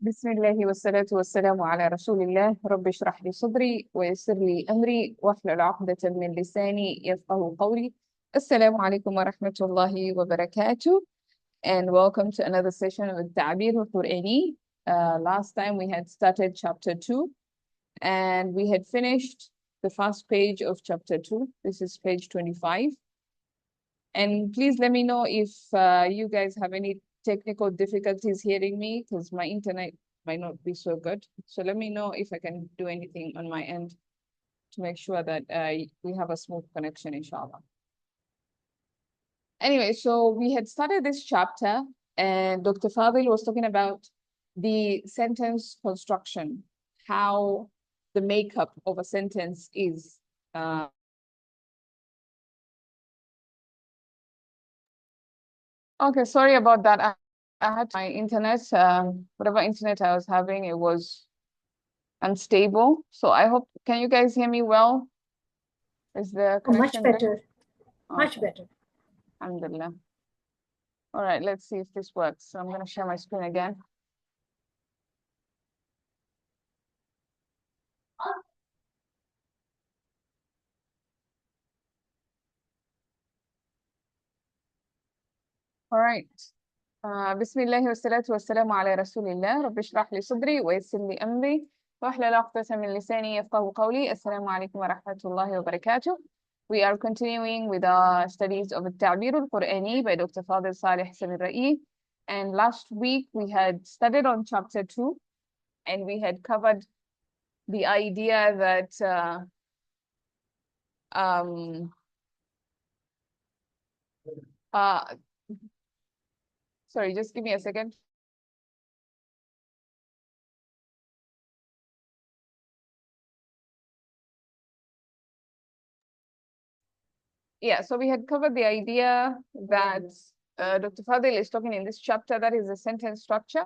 بسم الله والصلاة والسلام على رسول الله رب اشرح لي صدري ويسر لي أمري واحلل عقدة من لساني يفقه قولي. السلام عليكم ورحمة الله وبركاته, and welcome to another session of التعبير القرآني. Last time we had started chapter 2 and we had finished the first page of chapter 2. This is page 25. And please let me know if you guys have any technical difficulties hearing me, because my internet might not be so good. So let me know if I can do anything on my end to make sure that we have a smooth connection, inshallah. Anyway, so we had started this chapter and Dr. Fadil was talking about the sentence construction, how the makeup of a sentence is. Okay, sorry about that. I had my internet, whatever internet I was having, it was unstable. So I hope, can you guys hear me well? Is the Much connection good? better. Much Okay, better. alhamdulillah. All right, let's see if this works. So I'm going to share my screen again. All right. بسم الله والصلاة والسلام على رسول الله رب اشرح لي صدري ويسر لي أمري واحلل عقدة من لساني يفقهوا قولي. السلام عليكم ورحمة الله وبركاته. We are continuing with our studies of التعبير القرآني by Dr. Fadil Saleh Samir-Ra'i. And last week we had studied on chapter 2 and we had covered the idea that sorry, just give me a second. Yeah, so we had covered the idea that Dr. Fadil is talking in this chapter, that is the sentence structure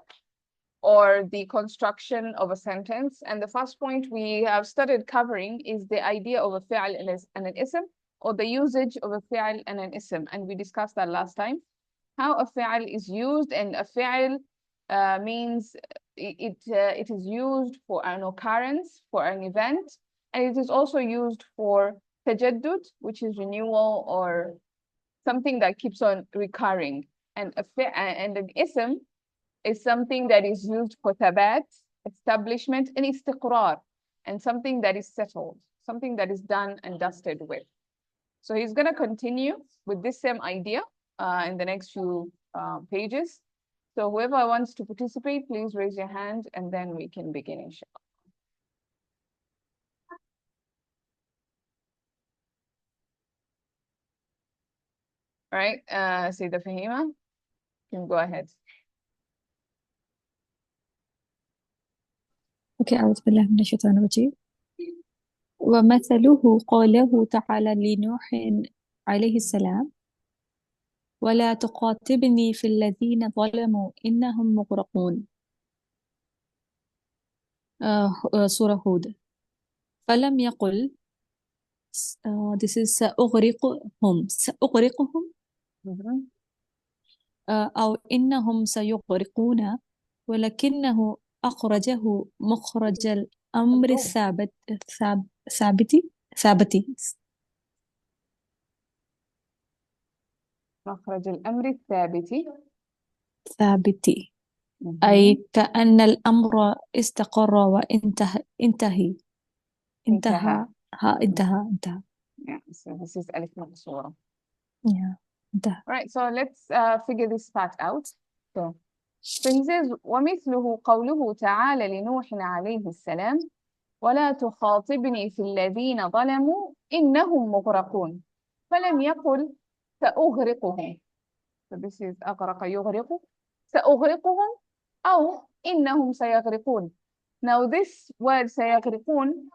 or the construction of a sentence. And the first point we have started covering is the idea of a fi'al and an ism, or the usage of a fi'al and an ism. And we discussed that last time, how a fi'al is used. And a fi'al means it is used for an occurrence, for an event, and it is also used for tajaddud, which is renewal or something that keeps on recurring. And an ism is something that is used for thabat, establishment, and istiqrar, and something that is settled, something that is done and dusted with. So he's going to continue with this same idea in the next few pages. So whoever wants to participate, please raise your hand and then we can begin, inshallah. All right, Sayyida Fahima, you can go ahead. Okay, أعوذ بالله من الشيطان الرجيم. ومثله قوله تعالى لنوح عليه السلام ولا تخاطبني في الذين ظلموا إنهم مغرقون. سورة هود. فلم يقل this is سأغرقهم أو إنهم سيغرقون, ولكنه أخرجه مخرج الأمر الثابت مخرج الأمر الثابت. أي كأن الأمر استقر وانتهى. انتهى. Yeah, so this is Alif Maqsura. Yeah. All right, so let's figure this part out. So he says, ومثله قوله تعالى لنوح عليه السلام ولا تخاطبني في الذين ظلموا إنهم مغرقون فلم يقل سأغرقهم. So this is أغرق يغرق, سأغرقهم أو إنهم سيغرقون. Now this word سيغرقون,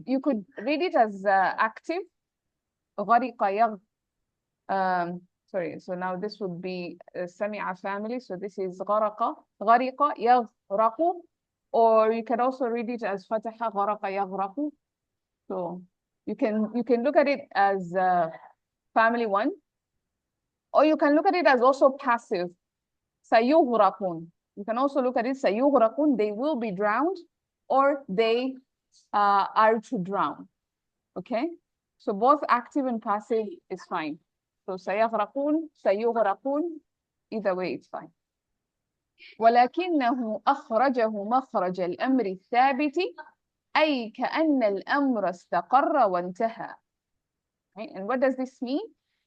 you could read it as active. غرق يغ. Sorry, so now this would be سمع family. So this is غرق يغرق, or you can also read it as فتح غرق يغرق. So you can look at it as family one, or you can look at it as also passive. سيغرقون. You can also look at it, سيغرقون, they will be drowned, or they are to drown. Okay? So both active and passive is fine. So سيغرقون, سيغرقون, either way it's fine. ولكنه أخرجه مخرج الأمر الثابت أي كأن الأمر استقر وانتهى. Right? And what does this mean?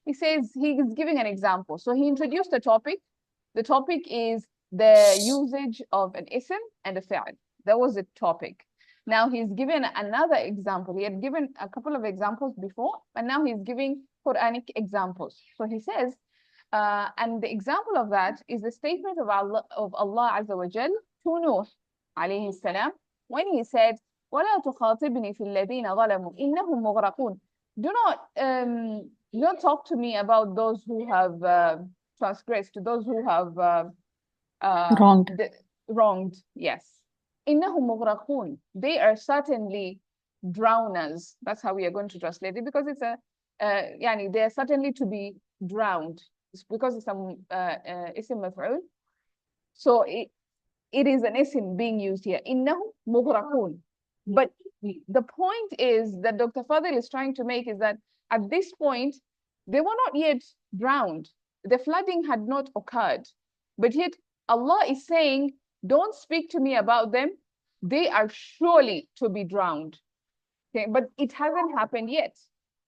He says he is giving an example. So he introduced a topic. The topic is the usage of an ism and a fi'l. That was the topic. Now he's given another example. He had given a couple of examples before, and now he's giving Quranic examples. So he says, and the example of that is the statement of Allah Azza wa Jal to Nuh alayhi salam, when he said, وَلَا تُخَاطِبْنِي فِي الَّذِينَ ظَلَمُوا إِنَّهُمْ مُغْرَقُونَ. Do not talk to me about those who have transgressed, to those who have wronged. Yes. إِنَّهُمْ مُغْرَقُونَ. They are certainly drowners. That's how we are going to translate it, because it's يعني they are certainly to be drowned. It's because it's ism maf'ul. So it is an ism being used here. إِنَّهُمْ مُغْرَقُونَ. But the point is that Dr. Fadil is trying to make is that at this point, they were not yet drowned. The flooding had not occurred. But yet Allah is saying, don't speak to me about them. They are surely to be drowned. Okay? But it hasn't happened yet,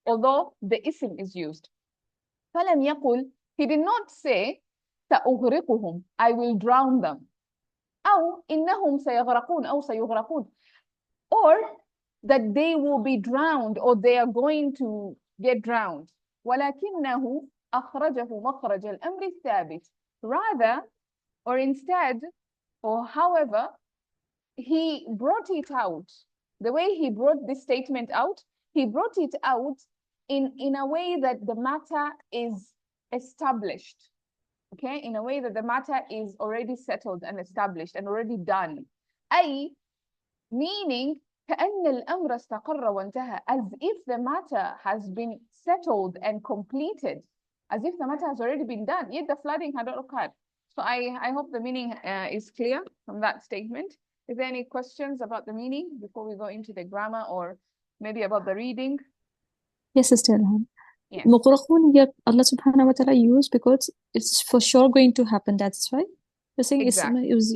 although the ism is used. فَلَمْ يَقُلْ. He did not say, سَأُغْرِقُهُمْ. I will drown them. أو إنهم سيغرقون أو سيغرقون. Or that they will be drowned, or they are going to get drowned. ولكنه أخرجه مخرج الأمر الثابت. Rather, or instead, or however, he brought it out. The way he brought this statement out, he brought it out in a way that the matter is established. Okay, in a way that the matter is already settled and established and already done. أي, meaning كأن الأمر استقر وانتهى, as if the matter has been settled and completed, as if the matter has already been done, yet the flooding had not occurred. So I hope the meaning is clear from that statement. Is there any questions about the meaning before we go into the grammar, or maybe about the reading? Yes, Sister Ilham. Yes. مغرقون here Allah subhanahu wa ta'ala used because it's for sure going to happen. That's why you're saying Exactly. it was,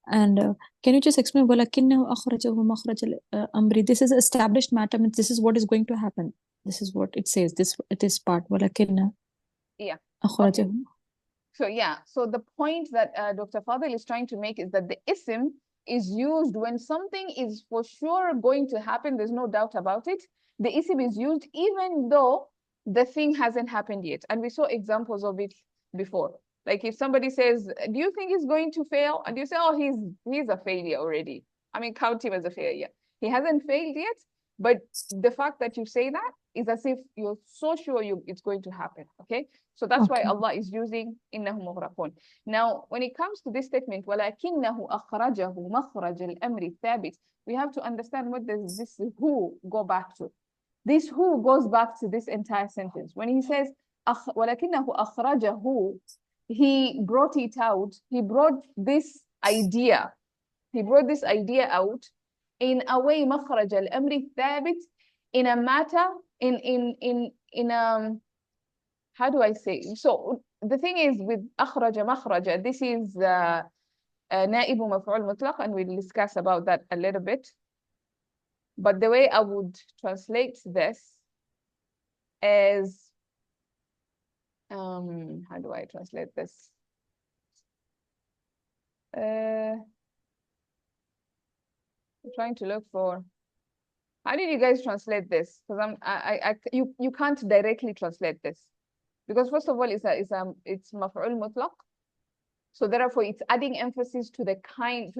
and can you just explain ولكنه أخرجه مخرج الأمر? This is established matter, means this is what is going to happen. This is what it says. This part ولكنه Yeah. أخرجه. Okay. So yeah, so the point that Dr. Fadil is trying to make is that the ism is used when something is for sure going to happen. There's no doubt about it. The ism is used even though the thing hasn't happened yet. And we saw examples of it before. Like if somebody says, do you think he's going to fail? And you say, oh, he's a failure already. I mean, count him as a failure. He hasn't failed yet, but the fact that you say that is as if you're so sure it's going to happen. Okay, so that's why Allah is using إِنَّهُ مُغْرَقُونَ. Now, when it comes to this statement, وَلَكِنَّهُ أَخْرَجَهُ مَخْرَجَ الْأَمْرِ الثَّابِتِ, we have to understand what does this who go back to. This who goes back to this entire sentence. When he says وَلَكِنَّهُ أَخْرَجَهُ, he brought it out. He brought this idea. He brought this idea out in a way مخرج الأمر الثابت, in a matter, in how do I say? So the thing is with أخرج مخرج, this is نائب مفعول مطلق, and we'll discuss about that a little bit. But the way I would translate this is, how do I translate this? I'm trying to look for, how did you guys translate this? Because you can't directly translate this, because first of all it's maf'ul mutlaq, so therefore it's adding emphasis to the kind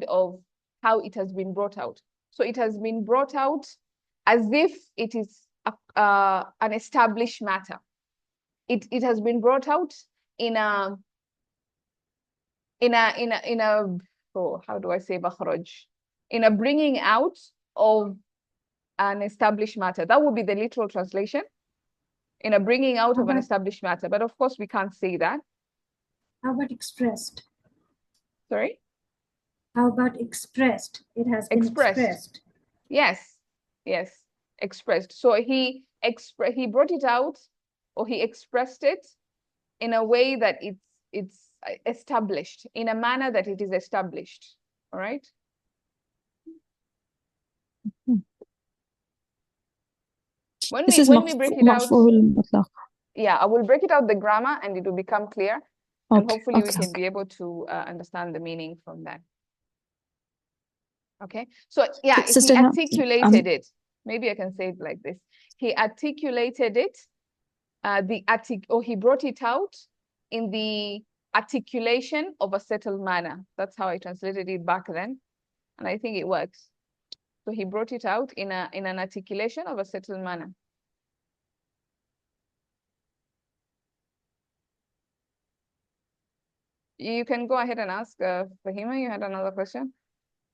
of how it has been brought out. So it has been brought out as if it is an established matter. It has been brought out in a oh, how do I say bakhraj? In a bringing out of an established matter. That would be the literal translation. In a bringing out of an established matter. But of course, we can't say that. How about expressed? Sorry? How about expressed? It has been expressed. Yes, yes, expressed. So he brought it out, or he expressed it in a way that it's established, in a manner that it is established. All right. When This we is when we break it out, مفعول مطلق. yeah, I will break it out the grammar and it will become clear. And Okay, hopefully we okay. can be able to understand the meaning from that. Okay, so yeah, he Sister, articulated it. Maybe I can say it like this. He articulated it, he brought it out in the articulation of a settled manner. That's how I translated it back then, and I think it works. So he brought it out in an articulation of a settled manner. You can go ahead and ask Fahima. You had another question?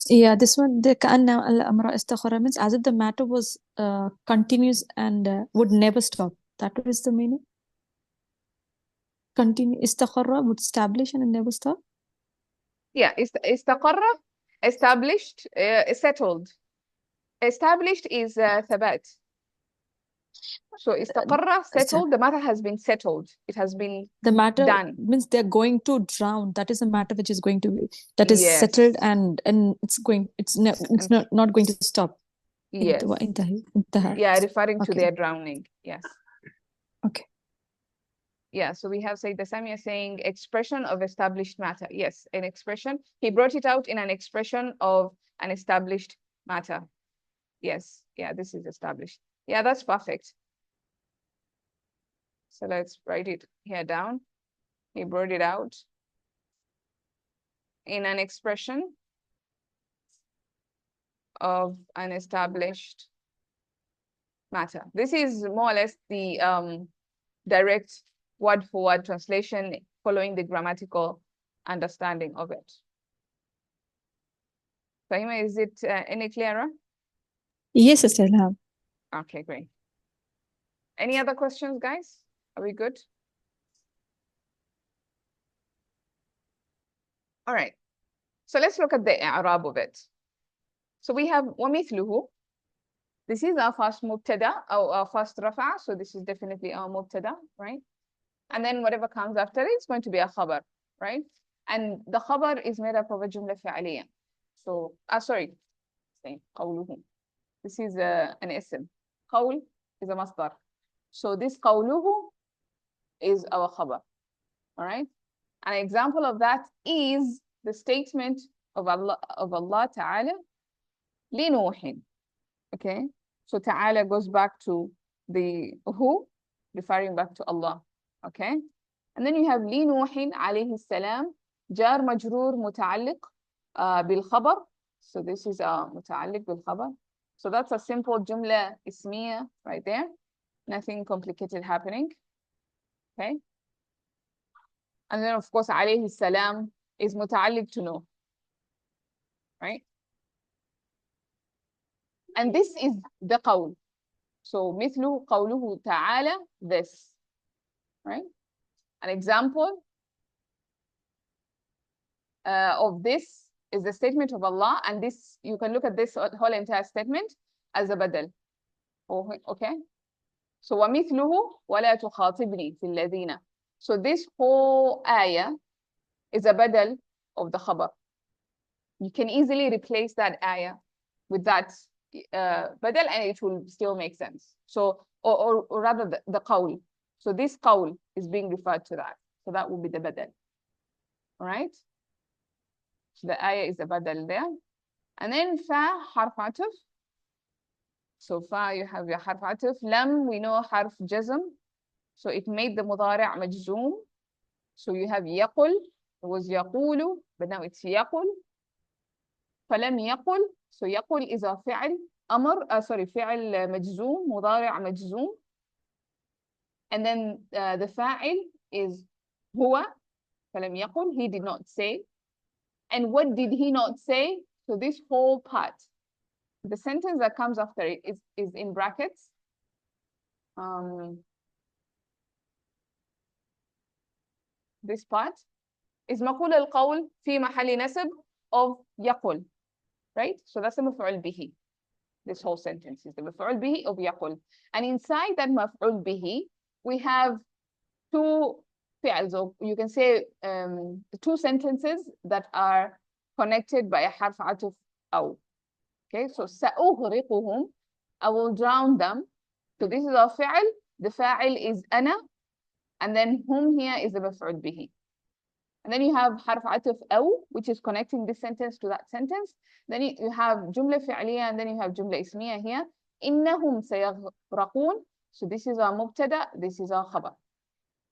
Yeah, this one, the كأن الأمر استخر means as if the matter was continuous and would never stop. That is the meaning. Continue, استخر would establish and never stop. Yeah, استقر, established, settled. Established is ثبات. So استقر, settled, the matter has been settled. It has been the matter done. Means they're going to drown. That is a matter which is going to be, that is Yes. settled and it's not going to stop. Yes. Yeah, referring to their drowning. Yes. Okay. Yeah, so we have Sayyida Samia saying expression of established matter. Yes, an expression. He brought it out in an expression of an established matter. Yes, yeah, this is established. Yeah, that's perfect. So let's write it here down. He brought it out in an expression of an established matter. This is more or less the direct word-for-word translation following the grammatical understanding of it. Fahima, is it any clearer? Yes, Sister Ilham. Okay, great. Any other questions, guys? Are we good? All right. So let's look at the i'rab of it. So we have ومثله. This is our first mubtada, or our first rafa. So this is definitely our mubtada, right? And then whatever comes after it is going to be a khabar, right? And the khabar is made up of a jumla fi'aliyah. So, sorry, قوله. This is an ism. قول is a masdar. So this قوله is our khabar, all right? An example of that is the statement of Allah Ta'ala, لنوح. Okay, so Ta'ala goes back to the who, referring back to Allah. Okay, and then you have لنوح عليه السلام جار مجرور متعلق بالخبر. So this is متعلق بالخبر. So that's a simple جملة اسمية right there. Nothing complicated happening. Okay. And then of course عليه السلام is متعلق to know. Right. And this is the قول. So مثله قوله تعالى, this. Right. An example of this is the statement of Allah, and this, you can look at this whole entire statement as a badal. Okay. So ومثله ولا تخاطبني في الذين. So this whole ayah is a badal of the khabar. You can easily replace that ayah with that badal and it will still make sense. So, or rather the qawl. So this qawl is being referred to that. So that will be the badal. All right. So the ayah is the badal there. And then fa, harf atuf. So fa, you have your harf atuf. Lam, we know harf jazm. So it made the mudari' majzoom. So you have yaqul. It was yaqulu, but now it's yaqul. فلم يقل. So يقل is a فعل أمر, فعل مجزوم, مضارع مجزوم. And then the فاعل is هو. فلم يقل, he did not say. And what did he not say? So this whole part, the sentence that comes after it is in brackets. This part, is مقول القول في محل نسب of يقول, right? So that's the مفعول به. This whole sentence is the مفعول به of يقول. And inside that مفعول به, we have two fi'als, or you can say two sentences that are connected by a حرف عطف أو. Okay, so سأغرقهم, I will drown them. So this is our fi'al. The fa'il is أنا, and then whom here is the مفعول به. And then you have حرف عطف أو, which is connecting this sentence to that sentence. Then you have جملة فعلية, and then you have جملة اسمية here. إنهم سيغرقون. So this is our مبتدأ, this is our خبر.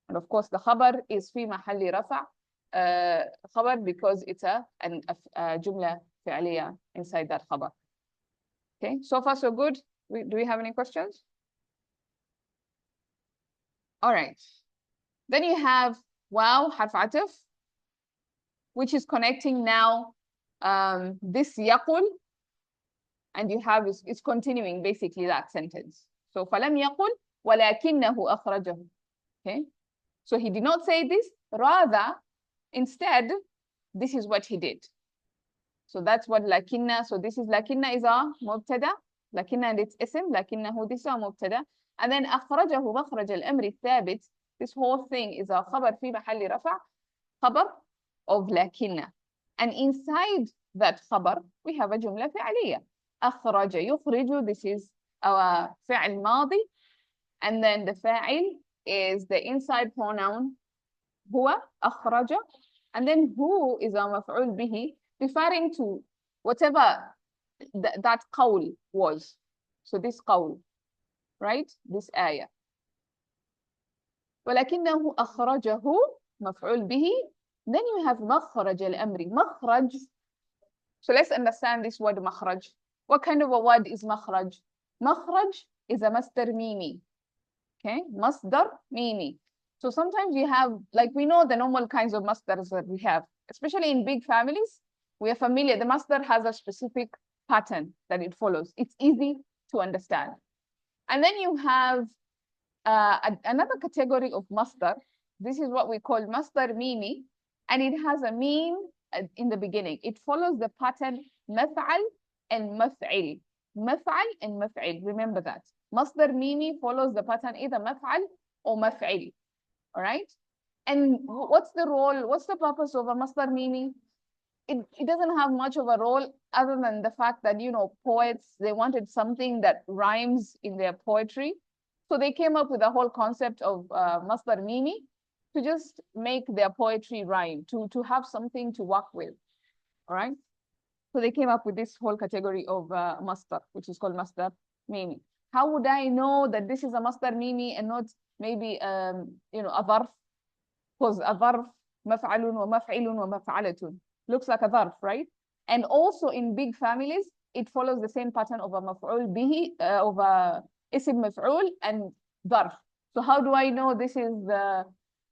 And of course, the خبر is في محل رفع خبر because it's a جملة فعلية inside that خبر. Okay, so far so good. Do we have any questions? All right. Then you have واو حرف عطف, which is connecting now this يقول, and you have it's continuing basically that sentence. So فلم يقل ولكنه أخرجه. Okay. So he did not say this, rather, instead, this is what he did. So that's what لكن, so this is لكن is our مبتدا, لكن and its اسم, لكنه this is our مبتدا. And then أخرجه مخرج الأمر الثابت, this whole thing is our خبر في محل رفع, خبر of لكن. And inside that خبر, we have a جملة فعلية. أخرج يخرج, this is our فعل ماضي. And then the فاعل is the inside pronoun هو أخرج, and then who is our مفعول به, referring to whatever that قول was. So this قول, right? This آية. ولكنه أخرجه مفعول به. Then you have مخرج الأمر, مخرج. So let's understand this word مخرج. What kind of a word is مخرج? مخرج is a masdar mimi. Okay, masdar mimi. So sometimes you have, like we know the normal kinds of masdars that we have, especially in big families, we are familiar. The masdar has a specific pattern that it follows. It's easy to understand. And then you have another category of masdar. This is what we call masdar mimi, and it has a mean in the beginning. It follows the pattern maf'al and maf'il. Maf'al and maf'il, remember that. Masdar mimi follows the pattern either maf'al or maf'il. All right. And what's the role? What's the purpose of a masdar mimi? It doesn't have much of a role other than the fact that, you know, poets, they wanted something that rhymes in their poetry. So they came up with the whole concept of masdar mimi to just make their poetry rhyme, to have something to work with. All right. So they came up with this whole category of masdar, which is called masdar mimi. How would I know that this is a masdar mimi and not maybe you know, a dharf? Because a dharf maf'alun wa maf'ilun wa maf'alatun looks like a dharf, right? And also in big families, it follows the same pattern of a maf'ul bihi, of a isim maf'ul and dharf. So how do I know this is the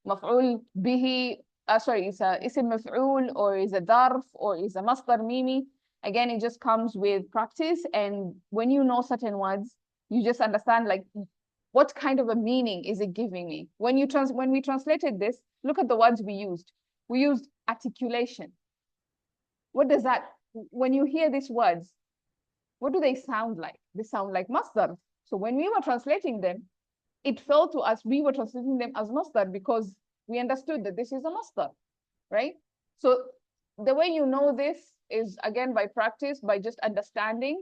maf'ul bihi? Sorry, is a isim maf'ul or is a dharf or is a masdar mimi? Again, it just comes with practice, and when you know certain words, you just understand like what kind of a meaning is it giving me. When we translated this, look at the words we used. We used articulation. What does that, when you hear these words, what do they sound like? They sound like masdar. So when we were translating them, it felt to us we were translating them as masdar because we understood that this is a masdar, right? So the way you know this is, again, by practice, by just understanding.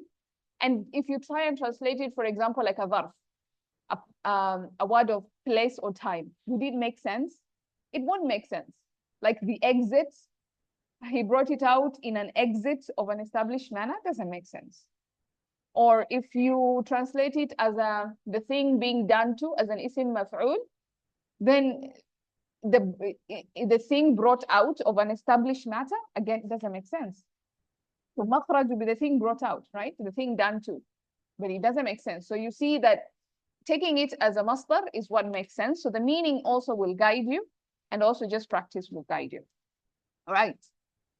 And if you try and translate it, for example, like a dharf, a word of place or time, would it make sense? It won't make sense. Like the exit, he brought it out in an exit of an established manner, doesn't make sense. Or if you translate it as the thing being done to as an isim maf'ul, then the thing brought out of an established matter, again, it doesn't make sense. So makhraj would be the thing brought out, right? The thing done to, but it doesn't make sense. So you see that taking it as a masdar is what makes sense. So the meaning also will guide you, and also just practice will guide you. All right.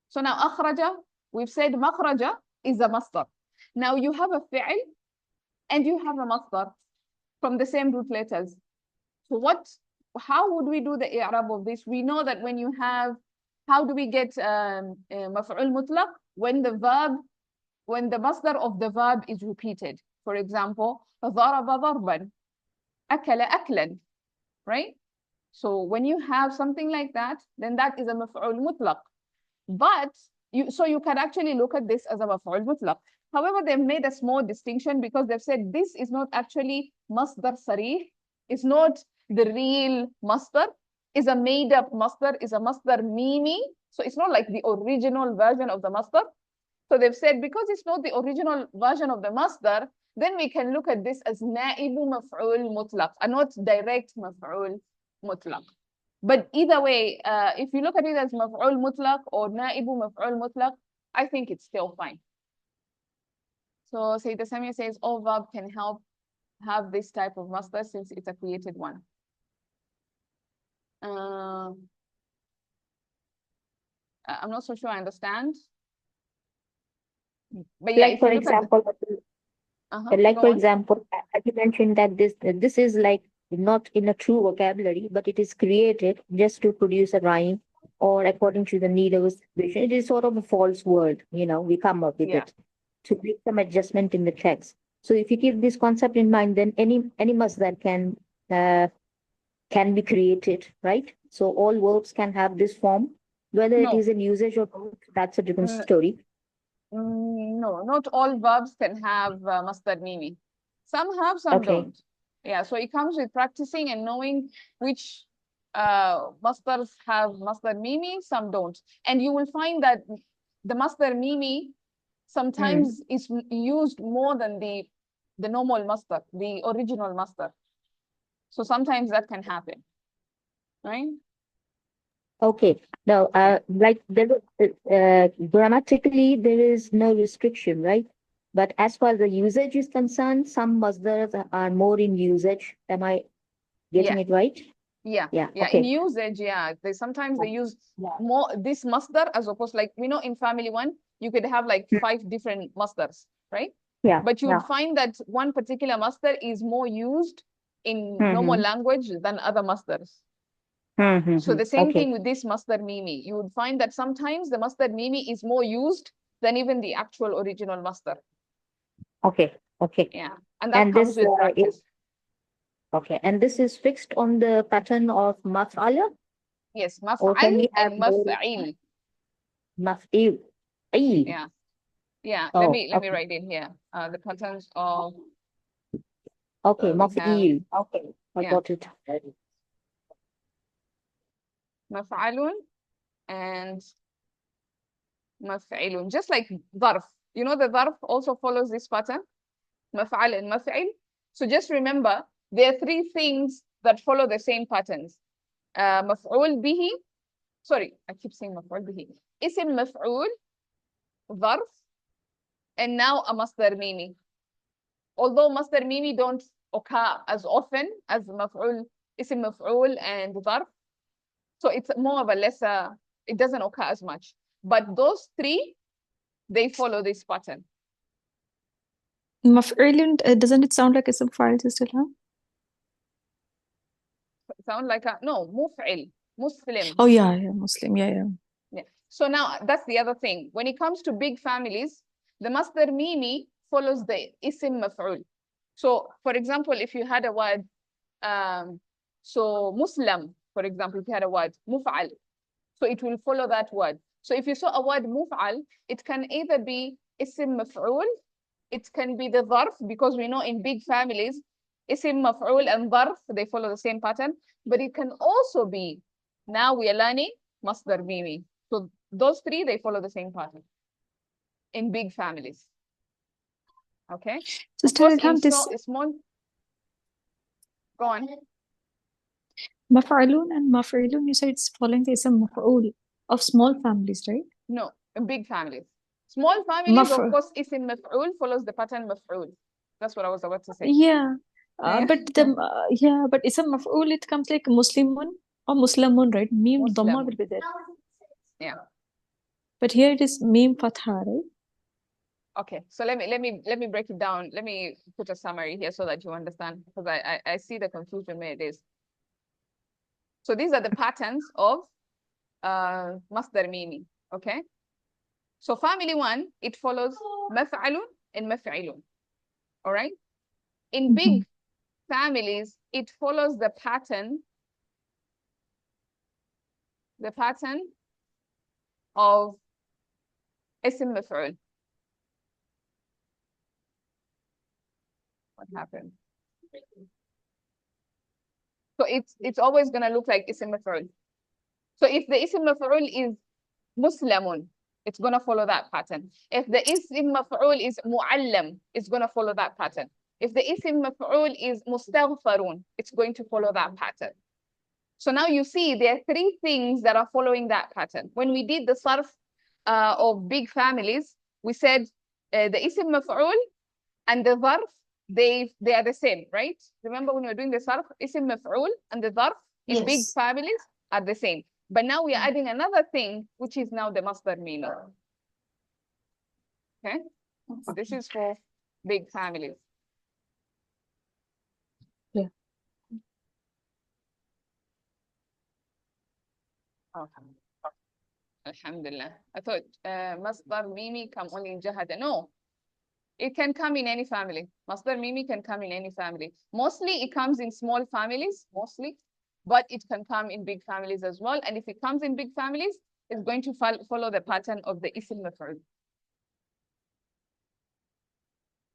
So now akhraja, we've said makhraja is a masdar. Now you have a fi'l and you have a masdar from the same root letters. So how would we do the i'rab of this? We know that when you have how do we get مفعول mutlaq? When the masdar of the verb is repeated. For example, ضرب ضربا, أكل أكلا, right? So when you have something like that, then that is a مفعول mutlaq. But you can actually look at this as a مفعول mutlaq. However, they've made a small distinction because they've said this is not actually masdar sarih. It's not the real masdar. It's a made up masdar. It's a masdar mimi. So it's not like the original version of the masdar. So they've said because it's not the original version of the masdar, then we can look at this as na'ibu maf'ul mutlaq and not direct maf'ul mutlaq. But either way, if you look at it as maf'ul mutlaq or na'ibu maf'ul mutlaq, I think it's still fine. So Sayyida Samia says all verb can help have this type of masdar since it's a created one. I'm not so sure I understand. But yeah, Like for example, like for example, as you mentioned that this is like not in a true vocabulary, but it is created just to produce a rhyme or according to the need of a situation. It is sort of a false word, we come up with it to make some adjustment in the text. So if you keep this concept in mind, then any masdar can be created, right? So all verbs can have this form, whether it is in usage or not, that's a different story. No, not all verbs can have masdar mimi. Some have, some don't. Yeah, so it comes with practicing and knowing which masdars have masdar mimi, some don't. And you will find that the masdar mimi sometimes is used more than the normal masdar, the original masdar. So sometimes that can happen, right? Okay. Now, like grammatically, there is no restriction, right? But as far as the usage is concerned, some masdars are more in usage. Am I getting it right? Yeah. Okay. In usage, sometimes they use more this masdar as opposed, like in family one, you could have like 5 different masdars, right? Yeah. But you would find that one particular masdar is more used in normal language than other masdars. So the same thing with this masdar mimi. You would find that sometimes the masdar mimi is more used than even the actual original masdar. Okay. Yeah, and that comes with practice. Okay, and this is fixed on the pattern of maf'ala? Yes, maf'al and maf'il. Maf'il. Yeah. Let me write it here. The patterns of maf'il. Okay, I got it. Maf'alun and maf'ilun. Just like dharf. The dharf also follows this pattern. Maf'al and maf'il. So just remember, there are 3 things that follow the same patterns. Maf'ul bihi. Sorry, I keep saying maf'ul bihi. Ism maf'ul, dharf, and now a masdar mimi. Although masdar mimi don't occur as often as maf'ul, ism maf'ul and dharf. So it's more of a lesser, it doesn't occur as much. But those 3, they follow this pattern. Maf'ilun, doesn't it sound like ism fa'il, Sister Ilham? Sound like muf'il, Muslim. Oh yeah, Muslim, yeah. So now that's the other thing. When it comes to big families, the masdar mimi follows the ism maf'ul. So for example, if you had a word, so Muslim, for example, if you had a word muf'al, so it will follow that word. So if you saw a word muf'al, it can either be ism maf'ul, it can be the dharf, because we know in big families, ism maf'ul and dharf, they follow the same pattern, but it can also be, now we are learning masdar mimi. So those 3, they follow the same pattern in big families. Okay. Sister Ilham, this small. Go on. Maf'alun and maf'ilun, you said it's following the ism maf'ul of small families, right? No, in big families. Small families, of course, ism maf'ul follows the pattern maf'ul. That's what I was about to say. Yeah. But ism maf'ul, it comes like Muslimun or Muslamun, right? Meme dhamma will be there. Yeah. But here it is meme fatha, right? Okay, so let me break it down. Let me put a summary here so that you understand, because I see the confusion where it is. So these are the patterns of masdar mimi, okay? So family 1, it follows maf'alun and maf'ilun, all right? In big families, it follows the pattern of اسم مفعول. What happened? So it's always going to look like اسم مفعول. So if the اسم مفعول is مسلم, it's going to follow that pattern. If the اسم مفعول is معلم, it's going to follow that pattern. If the اسم مفعول is مستغفرون, it's going to follow that pattern. So now you see there are 3 things that are following that pattern. When we did the sarf of big families, we said the اسم مفعول and the ظرف, they are the same, right? Remember when we were doing the sarf, اسم مفعول and the ظرف in big families are the same. But now we are adding another thing, which is now the masdar mimi. Okay? So this is for big families. Yeah. Okay. Alhamdulillah. I thought masdar mimi come only in jahada. No. It can come in any family. Masdar mimi can come in any family. Mostly it comes in small families, mostly, but it can come in big families as well. And if it comes in big families, it's going to follow the pattern of the ism maf'ul.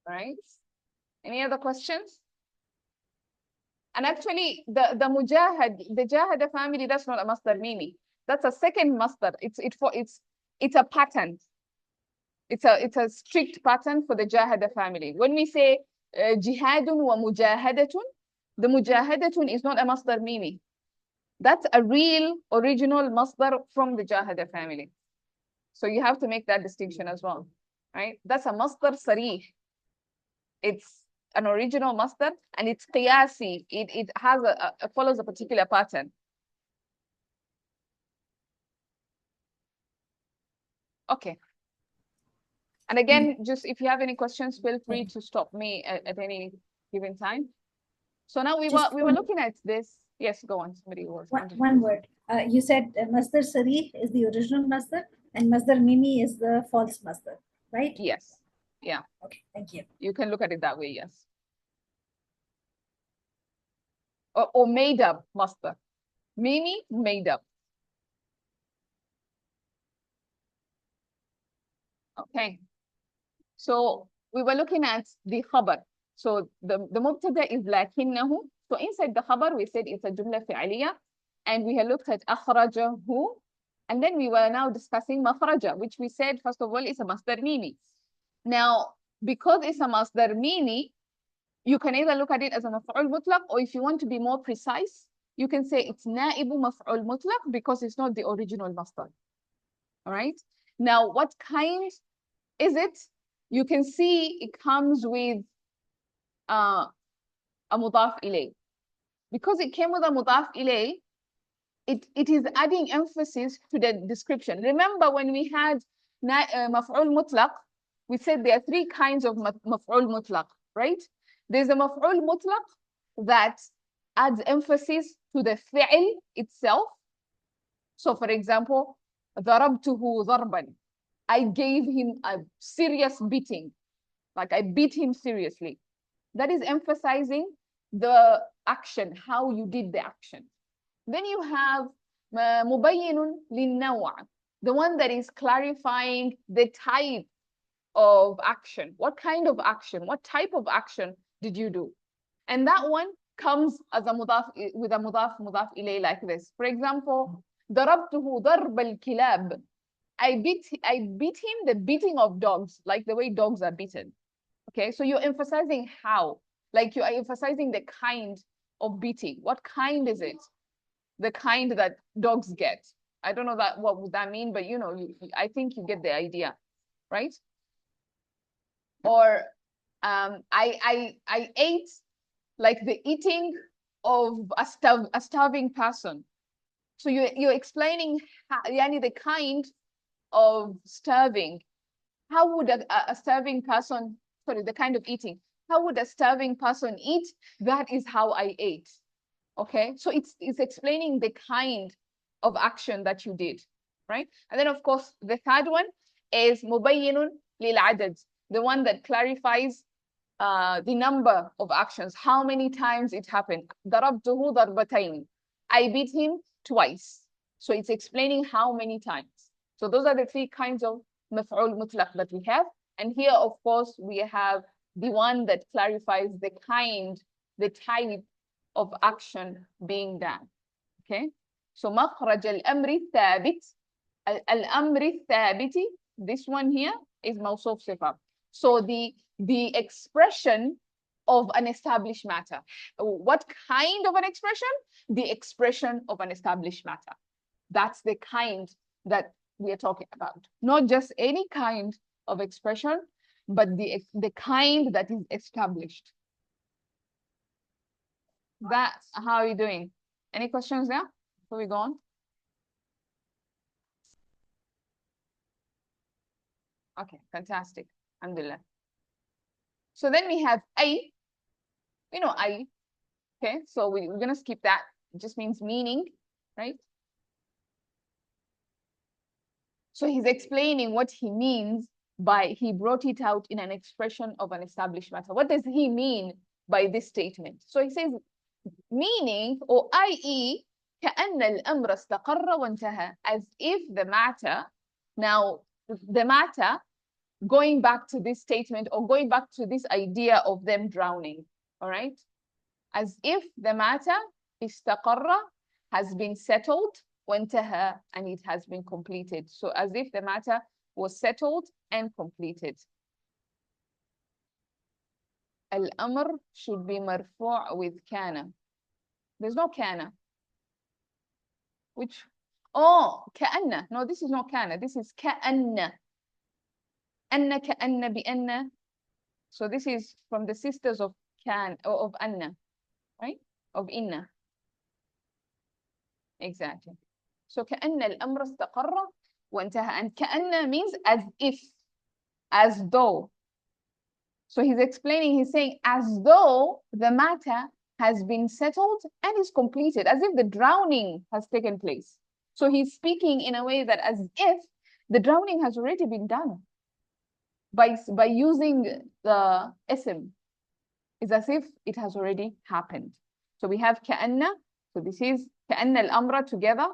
All right. Any other questions? And actually, the jahada family, that's not a masdar mimi. That's a second masdar. It's a pattern. It's a strict pattern for the jahada family. When we say jihadun wa mujahadatun, the mujahadatun is not a masdar mimi. That's a real original masdar from the jahada family. So you have to make that distinction as well, right? That's a masdar sarih. It's an original masdar and it's qiyasi. It has follows a particular pattern. Okay. And again, just if you have any questions, feel free to stop me at any given time. So now we were looking at this. Yes, go on. Somebody was. One word. You said masdar sarih is the original masdar and masdar mimi is the false masdar, right? Yes. Yeah. Okay, thank you. You can look at it that way, yes. Or made up masdar. Mimi, made up. Okay. So we were looking at the khabar. So the mubtada is lakinnahu. So inside the khabar, we said it's a jumla fi'aliyah. And we had looked at akhrajahu. And then we were now discussing makhraja, which we said, first of all, is a masdar mimi. Now, because it's a masdar mimi, you can either look at it as a maf'ul mutlaq, or if you want to be more precise, you can say it's na'ibu maf'ul mutlaq because it's not the original masdar. All right. Now, what kind is it? You can see it comes with a mudaf ilay. Because it came with a mudaf ilay, it is adding emphasis to the description. Remember when we had maf'ul mutlaq, we said there are 3 kinds of maf'ul mutlaq, right? There's a maf'ul mutlaq that adds emphasis to the fi'l itself. So for example, ضربته ضربا. I gave him a serious beating. Like I beat him seriously. That is emphasizing the action, how you did the action. Then you have مبين للنوع, the one that is clarifying the type of action. What kind of action? What type of action did you do? And that one comes as a mudaf with a mudaf ilay like this. For example, ضربته ضرب الكلاب. I beat him the beating of dogs, like the way dogs are beaten. Okay, so you're emphasizing how, like you are emphasizing the kind of beating. What kind is it? The kind that dogs get. I don't know what would that mean, but you know, I think you get the idea, right? Or I ate like the eating of a starving person. So you're explaining how, the kind of starving. How would a starving person, sorry, the kind of eating, how would a starving person eat? That is how I ate. Okay, so it's explaining the kind of action that you did, right? And then of course, the third one is مبين للعدد, the one that clarifies the number of actions, how many times it happened. ضربته ضربتين, I beat him twice. So it's explaining how many times. So those are the three kinds of مفعول مطلق that we have. And here, of course, we have the one that clarifies the kind, the type of action being done. Okay? So مخرج الأمر الثابت, الأمر الثابت, this one here is موصوف صفة. So the expression of an established matter. What kind of an expression? The expression of an established matter. That's the kind that we are talking about. Not just any kind of expression, but the kind that is established. That's how are you doing? Any questions there before we go on? Okay, fantastic. Alhamdulillah. So then we have I. We know I. Okay, so we're going to skip that. It just means meaning, right? So he's explaining what he means by he brought it out in an expression of an established matter. What does he mean by this statement? So he says, meaning, or i.e., كأن الأمر استقر وانتهى, as if the matter, now the matter, going back to this statement or going back to this idea of them drowning, all right? As if the matter استقر, has been settled, وانتهى, and it has been completed. So as if the matter was settled and completed. الأمر should be مرفوع with كان. There's no كان. Which, oh, كأن. No, this is not كان. This is كأن. أن كأن بأن. So this is from the sisters of كان, or of أن, right? Of إن. Exactly. So كأن الأمر استقر وانتهى. And كأن means as if, as though. So he's explaining, he's saying, as though the matter has been settled and is completed, as if the drowning has taken place. So he's speaking in a way that as if the drowning has already been done by using the ism. It's as if it has already happened. So we have كأن, so this is كأن الأمر together.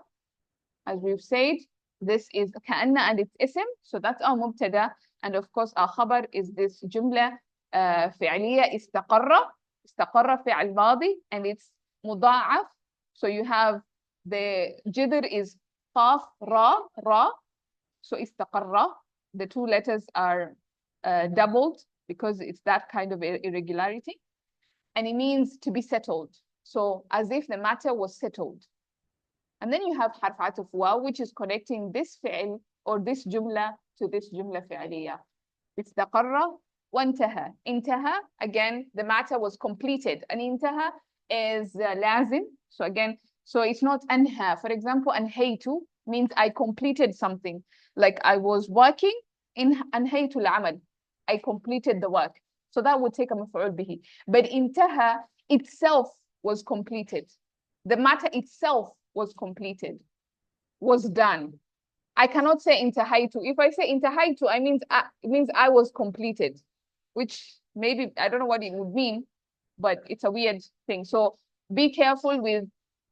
As we've said, this is كأن and its ism. So that's our mubtada. And of course, our khabar is this جملة فعلية استقر فعل ماضي, and it's مضاعف. So you have the jidr is قاف را. So استقر, the two letters are doubled because it's that kind of irregularity. And it means to be settled. So as if the matter was settled. And then you have حرف عطف واو, which is connecting this فعل or this جملة to this جملة فعلية. استقر وانتهى. انتهى, again, the matter was completed. And انتهى is لازم. So again, so it's not أنهى. For example, أنهيت means I completed something. Like I was working in أنهيت العمل. I completed the work. So that would take a مفعول به. But انتهى itself was completed. The matter itself was completed, was done. I cannot say intahaytu. If I say intahaytu, it means I was completed, which maybe, I don't know what it would mean, but it's a weird thing. So be careful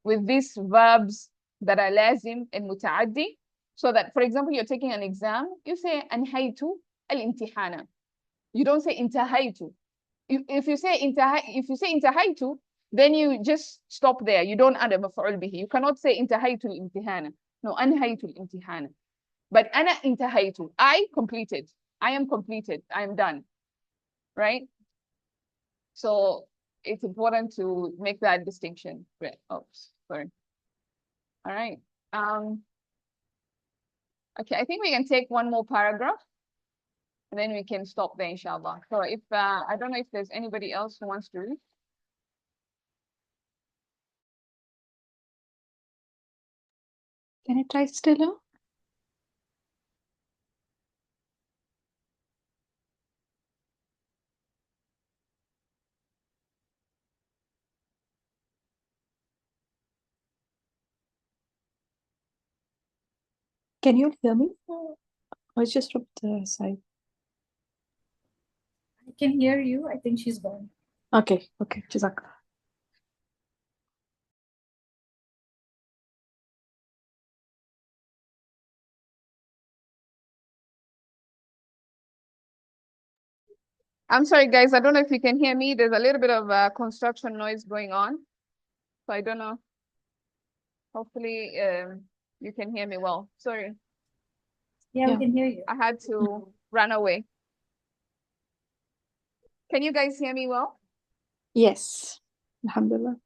with these verbs that are lazim and mutaaddi, so that, for example, you're taking an exam, you say anhaytu al-imtihana. You don't say intahaytu. If you say intahaytu, then you just stop there. You don't add a maf'ul bihi. You cannot say intahaytu al-imtihana. No, anhaytu al-imtihana. But ana intahaytu, I completed. I am completed. I am done. Right? So it's important to make that distinction. Right. Oops, sorry. All right. Okay, I think we can take one more paragraph and then we can stop there, inshallah. So if I don't know if there's anybody else who wants to read. Can I try, Stella? Can you hear me? Oh, it's just from the side. I can hear you. I think she's gone. Okay, Jazakallah. I'm sorry, guys. I don't know if you can hear me. There's a little bit of construction noise going on. So I don't know. Hopefully, you can hear me well. Sorry, Yeah, Yeah. we can hear you. I had to run away. Can you guys hear me well? Yes. Alhamdulillah.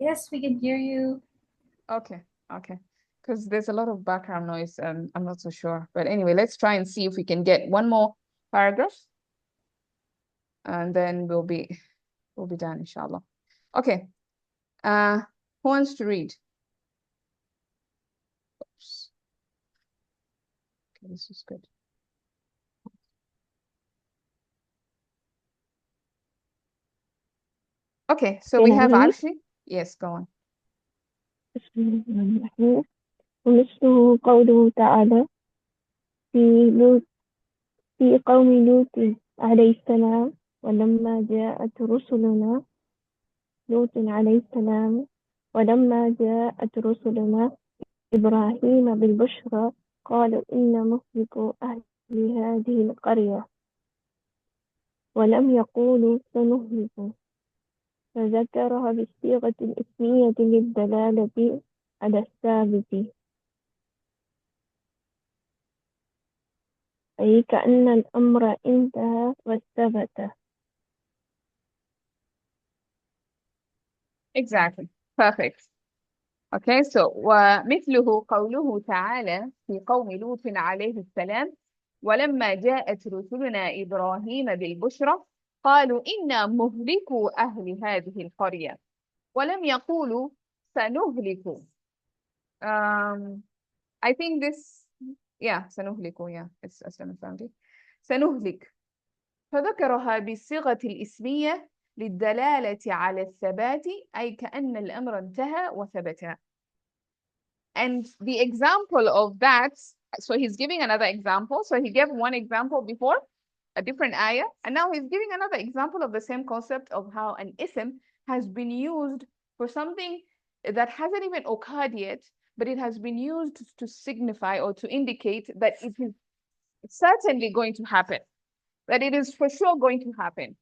Yes, we can hear you. Okay, okay. Because there's a lot of background noise and I'm not so sure. But anyway, let's try and see if we can get one more paragraph. And then we'll be done, inshallah. Okay. Who wants to read? Oops. Okay, this is good. Okay, so we Can I have read? Arshi. Yes, go on. بسم الله الرحمن الرحيم ومثله قوله تعالى في لوط في قوم لوط عليه السلام ولما جاءت رسلنا لوط عليه السلام ولما جاءت رسلنا إبراهيم بالبشرى قالوا إنا مهلك أهل هذه القرية ولم يقولوا سنهلك فذكرها بالصيغة الإسمية للدلالة على الثابت أي كأن الأمر انتهى واثبت. Exactly. Perfect. Okay, so ومثله قوله تعالى في قوم لوط عليه السلام ولما جاءت رسلنا إبراهيم بالبشرى قالوا إنا مهلكوا أهل هذه القرية ولم يقولوا سنهلك. I think this, yeah, سنهلك, yeah, it's أسلم الفهمتي. سنهلك فذكرها بالصيغة الإسمية للدلالة على الثبات أي كأن الأمر انتهى وثبت. And the example of that, so he's giving another example. So he gave one example before, a different ayah, and now he's giving another example of the same concept of how an ism has been used for something that hasn't even occurred yet, but it has been used to signify or to indicate that it is certainly going to happen, that it is for sure going to happen.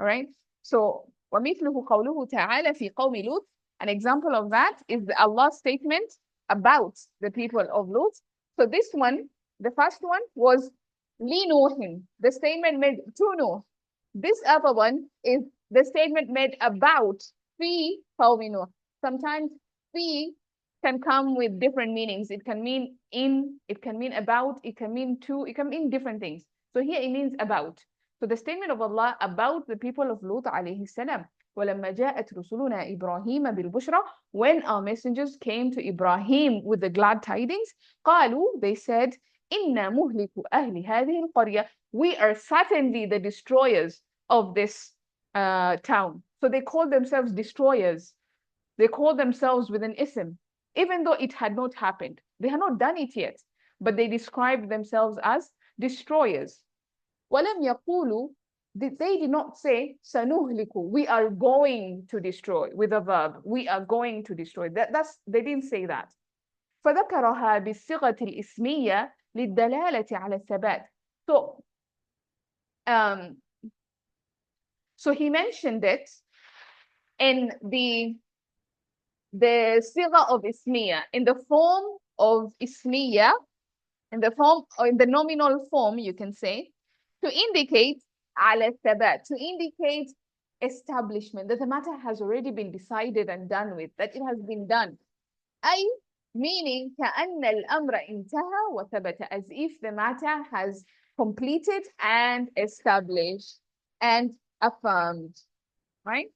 All right. So وَمِثْلُهُ قَوْلُهُ تَعَالَى فِي قَوْمِ لُوطٍ. An example of that is Allah's statement about the people of Lut. So this one, the first one was لِنُوحٍ, the statement made to Nuh. This other one is the statement made about فِي قَوْمِ نُوحٍ. Sometimes فِي can come with different meanings. It can mean in, it can mean about, it can mean to, it can mean different things. So here it means about. So the statement of Allah about the people of Lut alayhi salam, وَلَمَّا جَاءَتْ رُسُلُنَا إِبْرَاهِيمَ بِالْبُشْرَى, when our messengers came to Ibrahim with the glad tidings, قالوا, they said, إِنَّا مُهْلِكُ أَهْلِ هَذِهِ الْقَرْيَةِ, we are certainly the destroyers of this town. So they call themselves destroyers. They call themselves with an ism, even though it had not happened. They had not done it yet, but they described themselves as destroyers. وَلَمْ يَقُولُوا, they did not say سَنُهْلِكُ, we are going to destroy, with a verb, we are going to destroy. They didn't say that. فذكرها بالصيغة الإسمية للدلالة على الثبات. So he mentioned it in the sigha of ismiya, in the form of ismiya, in the form or in the nominal form, you can say, to indicate ala thabat, to indicate establishment, that the matter has already been decided and done with, that it has been done. أي, meaning كأن الأمر انتهى وثبت, as if the matter has completed and established and affirmed, right?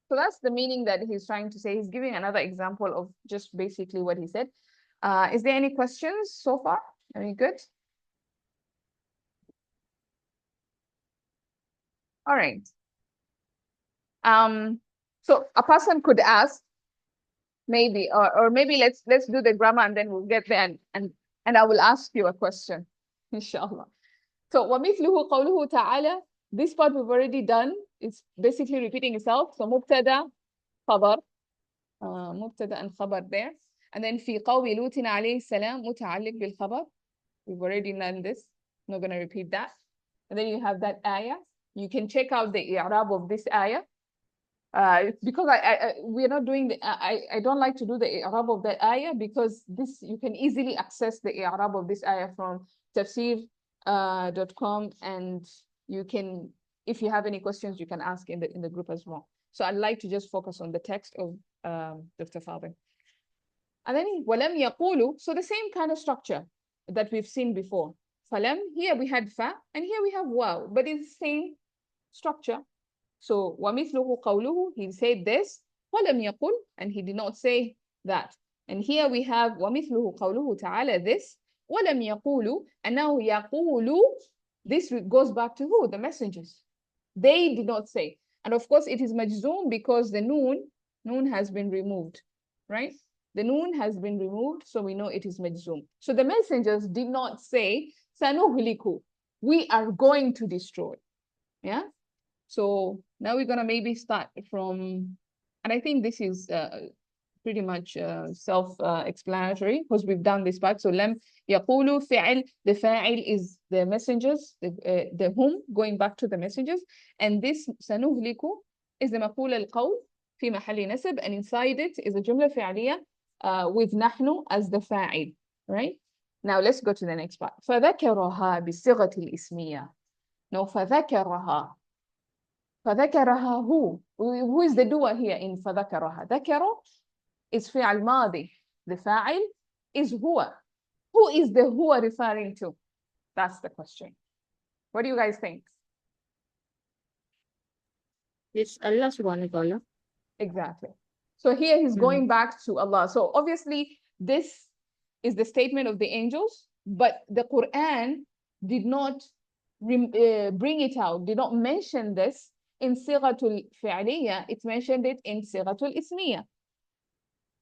So that's the meaning that he's trying to say. He's giving another example of just basically what he said. Is there any questions so far? Very good. All right. So a person could ask, maybe, or maybe let's do the grammar and then we'll get there and I will ask you a question, inshallah. So وَمِثْلُهُ قَوْلُهُ تَعَالَى, this part we've already done. It's basically repeating itself. So مبتدا خبر, مبتدا and خبر there. And then في قول لوط عليه السلام متعلق بالخبر. We've already done this. I'm not going to repeat that. And then you have that ayah. You can check out the i'rab of this ayah. Because we're not doing the, I don't like to do the i'rab of that ayah because this, you can easily access the i'rab of this ayah from tafsir.com, and you can, if you have any questions, you can ask in the group as well. So I'd like to just focus on the text of Dr. Fadil. And then وَلَمْ يَقُولُوا, so the same kind of structure that we've seen before. فَلَمْ, here we had fa, and here we have waw, but it's the same structure. So وَمِثْلُهُ قَوْلُهُ, he said this, وَلَمْ يَقُل, and he did not say that. And here we have وَمِثْلُهُ قَوْلُهُ تعالى this, وَلَمْ يَقُولُ, and now يَقُولُ, this goes back to who? The messengers. They did not say. And of course it is majzoom because the noon has been removed, right? The noon has been removed, so we know it is majzoom. So the messengers did not say, sanuhliku, we are going to destroy. Yeah? So now we're going to maybe start from, and I think this is pretty much self-explanatory because we've done this part. So لم يقولوا فعل, the fa'il is the messengers, the whom, going back to the messengers. And this سنهلك is the مقول القول في محل نسب, and inside it is a جملة فعلية with نحن as the fa'il, right? Now let's go to the next part. فذكرها بالصيغة الاسمية. No, فذكرها. فذكرها who is the doer here in فذكرها? ذكر is فعل ماضي. The fa'il is هو. Who is the هو referring to? That's the question. What do you guys think? It's Allah subhanahu wa ta'ala. Exactly. So here he's going back to Allah. So obviously this is the statement of the angels, but the Quran did not bring it out, did not mention this in Sighatul Fi'liya. It mentioned it in Sighatul Ismiya.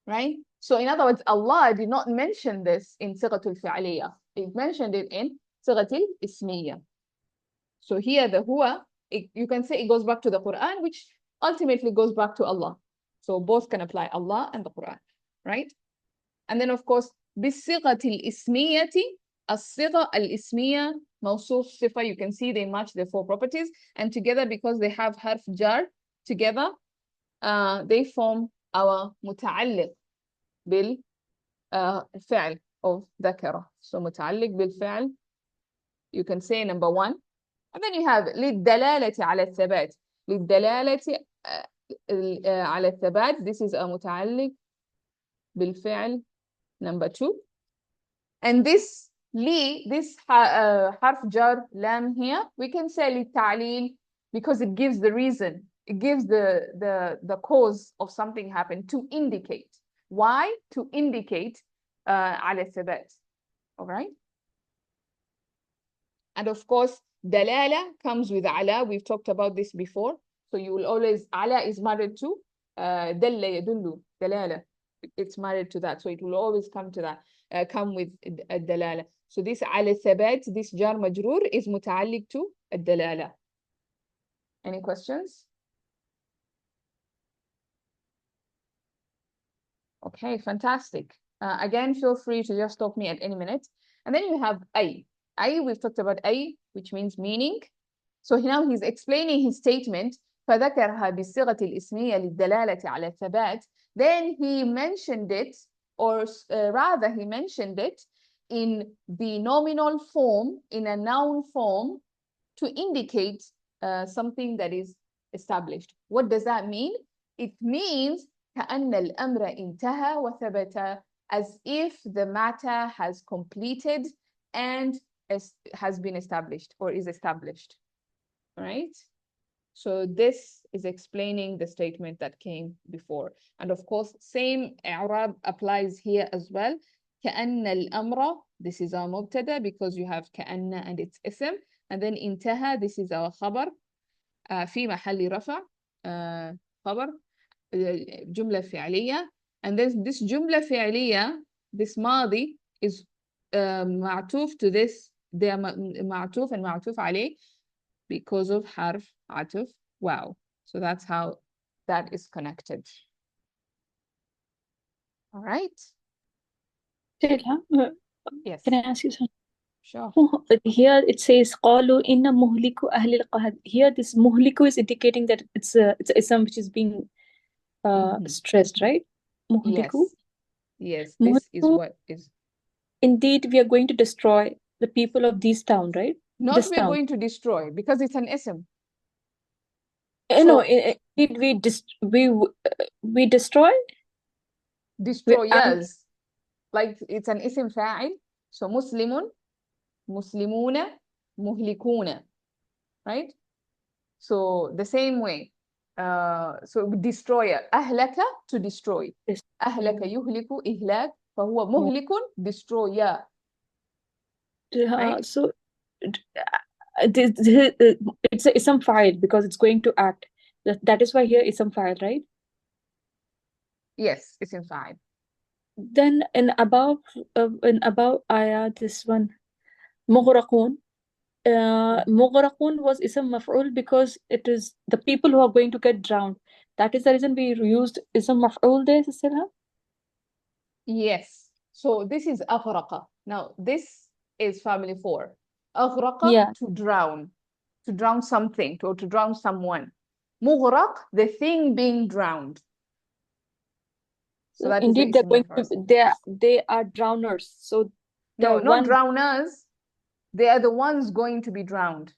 Right? So in other words, Allah did not mention this in Sighatul Fi'liya. It mentioned it in Sighatul Ismiya. So here the huwa, you can say it goes back to the Quran, which ultimately goes back to Allah. So both can apply, Allah and the Quran, right? And then of course, بالصيغة الإسمية, الصيغة الإسمية موصوف صفة, you can see they match the four properties, and together because they have harf jar together, they form our متعلق بالفعل of ذكر. So متعلق بالفعل, you can say number one. And then you have للدلالة على الثبات. للدلالة على الثبات, this is a متعلق بالفعل number two. And this this harf jar lam here, we can say للتعليل because it gives the reason. It gives the cause of something happened, to indicate. Why? To indicate على الثبات. All right? And of course, dalala comes with ala. We've talked about this before. So you will always, ala is married to dalla yadullu, dalala. It's married to that. So it will always come to that, come with dalala. So this ala thabat, this jar majroor is muta'alliq to dalala. Any questions? Okay, fantastic. Again, feel free to just stop me at any minute. And then you have ay. Ay, we've talked about ay, which means meaning. So now he's explaining his statement. فذكرها بالصيغة الإسمية للدلالة على الثبات. Then he mentioned it, or rather he mentioned it in the nominal form, in a noun form, to indicate something that is established. What does that mean? It means كأن الأمر انتهى وثبت, as if the matter has completed and has been established or is established, right? So this is explaining the statement that came before. And of course, same i'rab applies here as well. كأن الأمر, this is our مبتدا because you have كأن and it's اسم, and then انتهى, this is our خبر, في محل رفع, خبر, جملة فعلية, and then this جملة فعلية, this ماضي is معطوف to this, they are معطوف and معطوف عليه because of حرف عطف واو. So that's how that is connected. All right. Yes. Can I ask you something? Sure. Here it says قالوا إن مهلك أهل القهد. Here this مهلك is indicating that it's a ism which is being stressed, right? Yes. مهلك. Yes, this is مهلك. what is. Indeed, we are going to destroy the people of this town, right? Not This we're town. going to destroy because it's an ism. No, So- indeed we destroy. Destroyers. Like it's an ism fa'il. So Muslimun, Muslimuna, Muhlikuna. Right? So the same way. So destroyer. أهلك to destroy. Yes. أهلك يهلك إهلاك. فهو مهلك destroyer. Right? So it's a ism fa'il because it's going to act. That is why here ism fa'il, right? Yes, it's in fa'il. Then in above ayah, this one مغرقون. مغرقون was ism maf'ul because it is the people who are going to get drowned. That is the reason we used ism maf'ul there, Sister. Yes. So this is أغرق. Now this is family 4. أغرق, Yeah. to drown something, or to drown someone. مغرق, the thing being drowned. So that is the Indeed, they're ism going first. to they are drowners. So No, the not one drowners. They are the ones going to be drowned.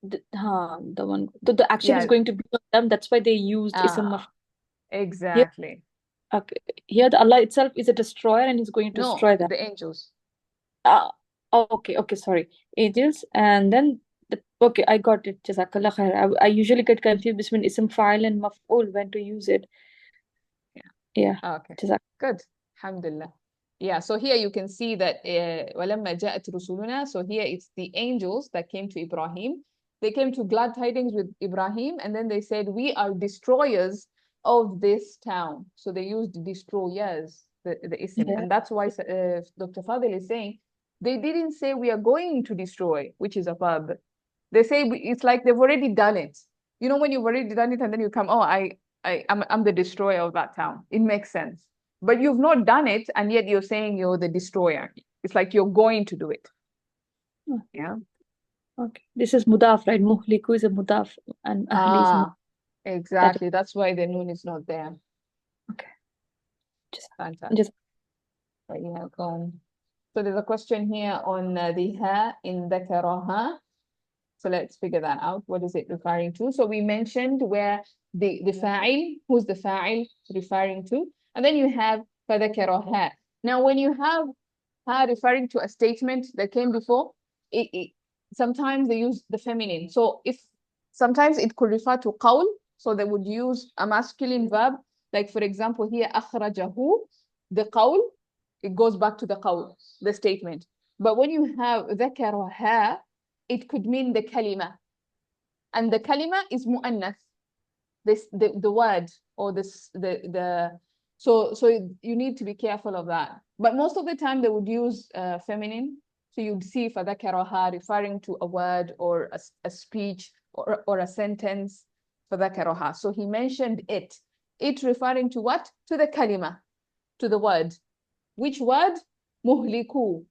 the one the action is Yeah. going to be on them. That's why they used ism maf'ul. Exactly. Okay. Here the Allah itself is a destroyer and he's going to No, destroy them. the angels. Okay, sorry. Angels, and then okay, I got it. Jazakallah khair. I usually get confused between ism fa'il and maf'ul when to use it. Yeah. Okay. Jazak. Good. Alhamdulillah. Yeah, so here you can see that وَلَمَّا جَاءَتْ رُسُلُنَا, so here it's the angels that came to Ibrahim. They came to glad tidings with Ibrahim, and then they said, we are destroyers of this town. So they used destroyers, the ism. Yeah. And that's why Dr. Fadil is saying, they didn't say we are going to destroy, which is a verb. They say it's like they've already done it. You know, when you've already done it and then you come, oh, I'm the destroyer of that town. It makes sense. But you've not done it, and yet you're saying you're the destroyer. It's like you're going to do it. Oh. Yeah. Okay. This is mudaf, right? Muhliku is a mudaf and ahli is mudaf. Exactly. That's why the noon is not there. Okay. Fantastic. Just Yeah, go on. So there's a question here on the ha in ذكرها. So let's figure that out. What is it referring to? So we mentioned where the fa'il, who's the fa'il referring to? And then you have فذكرها. Now when you have ha referring to a statement that came before, sometimes they use the feminine. So if sometimes it could refer to qawl, so they would use a masculine verb. Like for example here, أخرجه, the qawl, it goes back to the qawl, the statement. But when you have ذكرها, it could mean the kalima. And the kalima is mu'annath. The word or so you need to be careful of that. But most of the time they would use feminine. So you'd see فذكرها referring to a word or a speech or a sentence. فذكرها. So he mentioned it. It referring to what? To the kalima, to the word. Which word? Muhliku.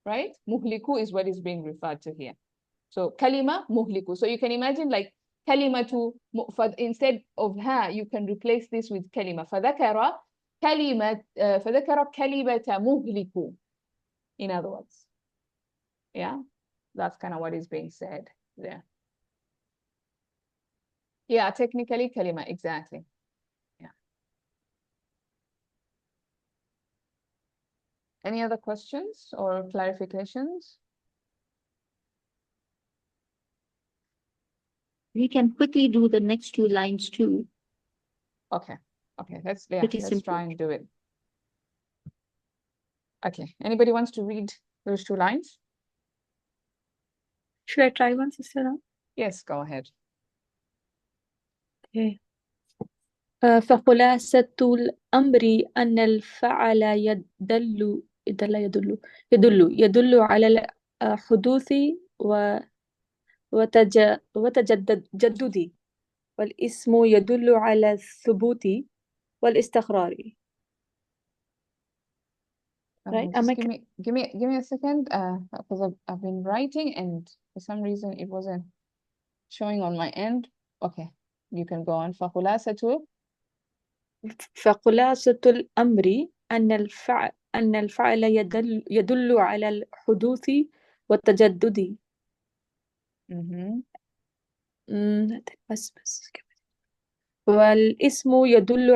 Right? Muhliku is what is being referred to here. So kalima muhliku. So you can imagine like kalimatu, instead of ha, you can replace this with kalima. فذكر كلمة muhliku. In other words. Yeah, that's kind of what is being said there. Yeah, technically kalima, exactly. Yeah. Any other questions or clarifications? We can quickly do the next 2 lines too. Okay, let's Pretty let's simple. try and do it. Okay, anybody wants to read those 2 lines? Should I try one, Sister Ram? Yes, go ahead. Okay. فخلاصة الأمر أن الفعل يدل على الحدوث وتجدد، والاسم يدل على الثبوت والاستقرار. Right? Am Just I give me a second, because I've been writing and for some reason it wasn't showing on my end. Okay, you can go on. فخلاصة الأمر أن الفعل يدل على الحدوث والتجدد. بس والاسم يدل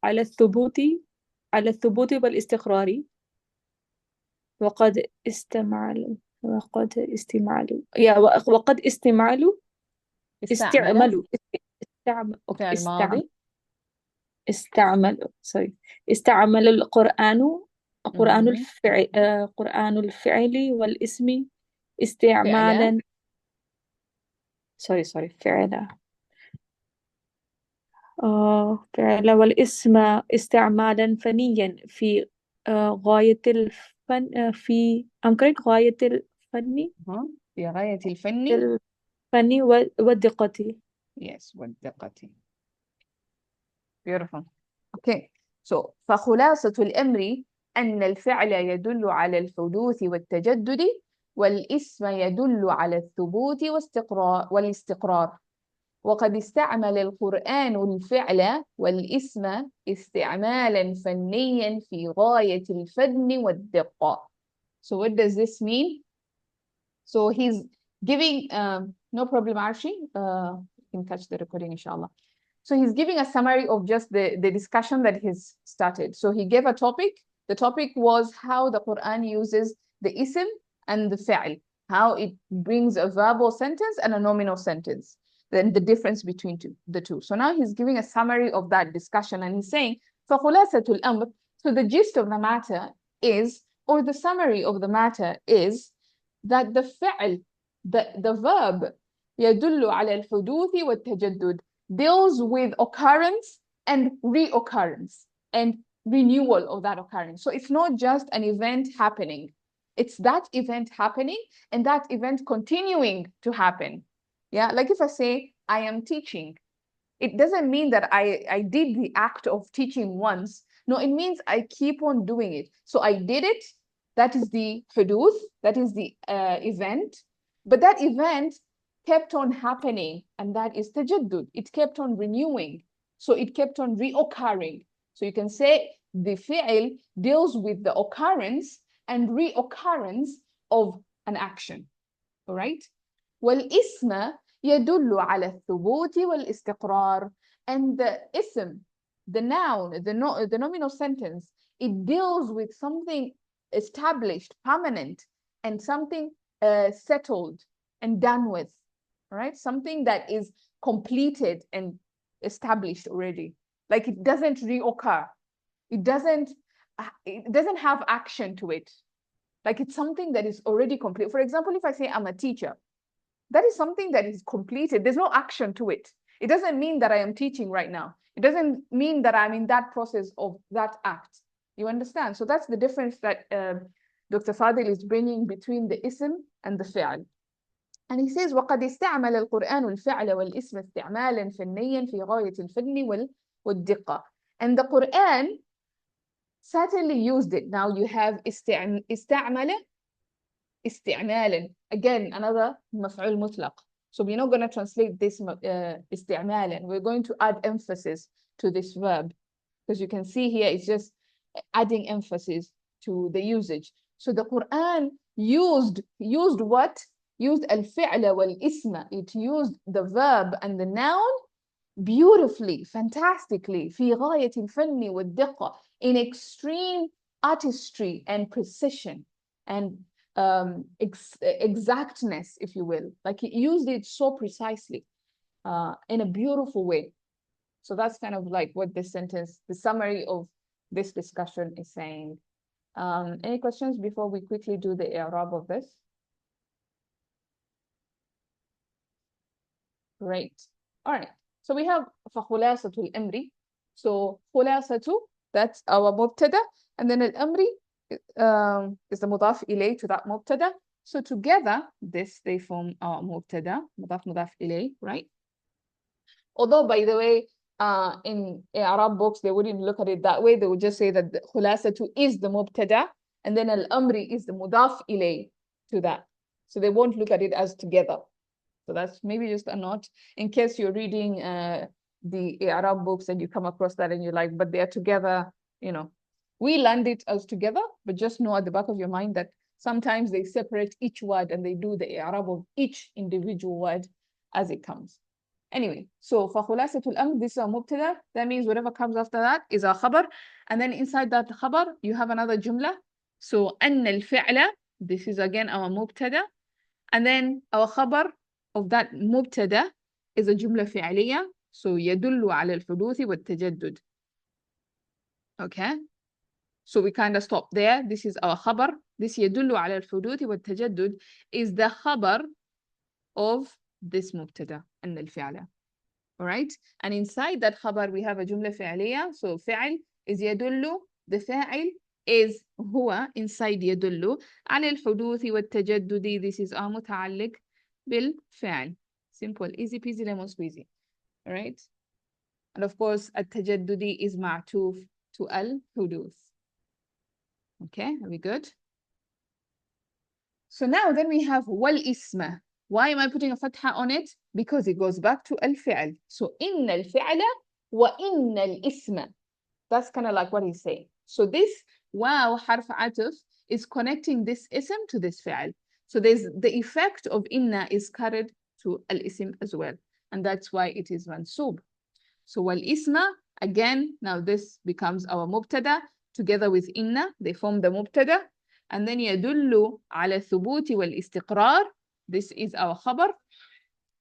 على الثبوت والاستقرار. وقد استعملوا فعل ماضي. استعمل القرآن مهم. قرآن الفعل والاسم استعمالا فعل والاسم استعمالا فنيا في غاية الفن غاية الفن في غاية والدقة. Yes, والدقة. Beautiful. Okay, so فخلاصة الأمر أن الفعل يدل على الحدوث والتجدد والاسم يدل على الثبوت والاستقرار. وقد استعمل القرآن الفعل والاسم استعمالا فنيا في غاية الفن والدقة. So what does this mean? So he's giving, no problem, Arshi. You can catch the recording, inshallah. So he's giving a summary of just the discussion that he's started. So he gave a topic. The topic was how the Quran uses the ism and the fi'l, how it brings a verbal sentence and a nominal sentence, then the difference between the two. So now he's giving a summary of that discussion and he's saying, فَخُلَاصَةُ الْأَمْرِ. So the gist of the matter is, or the summary of the matter is, that the fi'l, the verb, يدل على الحدوث والتجدد, deals with occurrence and reoccurrence and renewal of that occurrence. So it's not just an event happening. It's that event happening and that event continuing to happen. Yeah, like if I say, I am teaching, it doesn't mean that I did the act of teaching once. No, it means I keep on doing it. So I did it. That is the huduth, that is the event. But that event kept on happening, and that is tajaddud. It kept on renewing. So it kept on reoccurring. So you can say the fi'l deals with the occurrence and reoccurrence of an action. All right? والاسم يدل على الثبوت والاستقرار. And the ism, the noun, the nominal sentence, it deals with something established, permanent, and something settled and done with. All right? Something that is completed and established already. Like it doesn't reoccur. It doesn't have action to it. Like it's something that is already complete. For example, if I say I'm a teacher, that is something that is completed. There's no action to it. It doesn't mean that I am teaching right now. It doesn't mean that I'm in that process of that act. You understand? So that's the difference that Dr. Fadil is bringing between the ism and the fi'l. And he says, وَقَدْ اسْتَعْمَلَ الْقُرْآنُ الْفِعْلَ وَالْإِسْمَ اسْتِعْمَالًا فَنِيًّا فِي غَايَةِ الْفَنِّ وَالدِّقَّةِ. And the Quran certainly used it. Now you have استعمل, استعمالا. Again, another مفعول مطلق. So we're not going to translate this استعمالا. We're going to add emphasis to this verb. Because you can see here, it's just adding emphasis to the usage. So the Quran used what? Used al-fi'la wal-isma. It used the verb and the noun beautifully, fantastically, في غاية الفن والدقة, in extreme artistry and precision and exactness, if you will. Like he used it so precisely in a beautiful way. So that's kind of like what this sentence, the summary of this discussion is saying. Any questions before we quickly do the i'rab of this? Great. All right. So we have فخلاصة الأمر. So خلاصة, that's our مبتدا, and then الأمر is the مضاف إليه to that مبتدا. So together, they form our مبتدا, مضاف إليه, right? Although, by the way, in Arab books, they wouldn't look at it that way. They would just say that the خلاصة is the مبتدا, and then الأمر is the مضاف إليه to that. So they won't look at it as together. So that's maybe just a note in case you're reading the Arab books and you come across that and you're like, but they are together, you know. We learned it as together, but just know at the back of your mind that sometimes they separate each word and they do the Arab of each individual word as it comes. Anyway, so فخلاصة الأمر, this is a mubtada. That means whatever comes after that is a khabar. And then inside that khabar, you have another jumla. So أن الفعل, this is again our mubtada. And then our khabar of that مبتدا is a جملة فعلية, so يدل على الحدوث والتجدد. Okay, so we kind of stop there. This is our خبر. This يدل على الحدوث والتجدد is the خبر of this مبتدا أن الفعل. All right, and inside that خبر we have a جملة فعلية. So فعل is يدل, the فاعل is هو, inside يدل على الحدوث والتجدد. This is our متعلق بالفعل. Simple, easy peasy lemon squeezy. All right, and of course التجدد is معطوف to الحدوث. Okay, are we good? So now then we have والاسم. Why am I putting a fatha on it? Because it goes back to الفعل. So إن الفعل وإن الاسم. That's kind of like what he's saying. So this واو حرف عطف is connecting this ism to this فعل. So there's the effect of inna is carried to al-ism as well. And that's why it is mansub. So wal-isma, again, now this becomes our mubtada. Together with inna, they form the mubtada. And then يدل على الثبوت والاستقرار. This is our khabar.